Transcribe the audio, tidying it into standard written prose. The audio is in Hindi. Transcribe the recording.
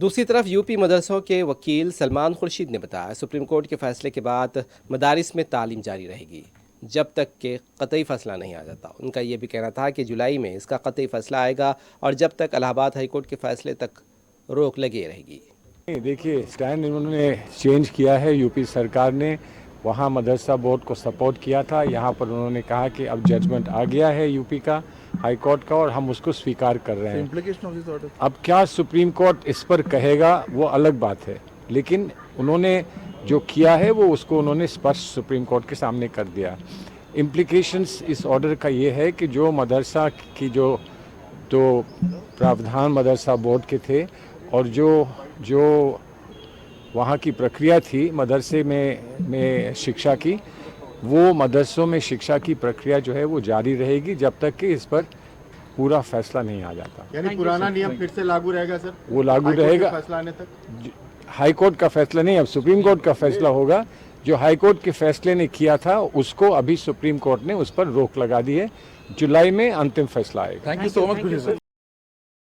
दूसरी तरफ यूपी मदरसों के वकील सलमान खुर्शीद ने बताया, सुप्रीम कोर्ट के फैसले के बाद मदारिस में तालीम जारी रहेगी जब तक कि कतई फैसला नहीं आ जाता। उनका ये भी कहना था कि जुलाई में इसका कतई फैसला आएगा और जब तक इलाहाबाद हाई कोर्ट के फैसले तक रोक लगी रहेगी। देखिए, स्टैंड इन्होंने चेंज किया है। यूपी सरकार ने वहाँ मदरसा बोर्ड को सपोर्ट किया था, यहाँ पर उन्होंने कहा कि अब जजमेंट आ गया है यूपी का हाई कोर्ट का और हम उसको स्वीकार कर रहे हैं। अब क्या सुप्रीम कोर्ट इस पर कहेगा वो अलग बात है, लेकिन उन्होंने जो किया है वो उसको उन्होंने स्पष्ट सुप्रीम कोर्ट के सामने कर दिया। इम्प्लीकेशंस इस ऑर्डर का ये है कि जो मदरसा की जो प्रावधान मदरसा बोर्ड के थे और जो वहाँ की प्रक्रिया थी मदरसे में शिक्षा की, वो मदरसों में शिक्षा की प्रक्रिया जो है वो जारी रहेगी जब तक कि इस पर पूरा फैसला नहीं आ जाता। यानी पुराना नियम फिर से लागू रहेगा सर? वो लागू रहेगा फैसला आने तक। हाई कोर्ट का फैसला नहीं, अब सुप्रीम कोर्ट का फैसला होगा। जो हाई कोर्ट के फैसले ने किया था उसको अभी सुप्रीम कोर्ट ने उस पर रोक लगा दी है। जुलाई में अंतिम फैसला आएगा। Thank you so much.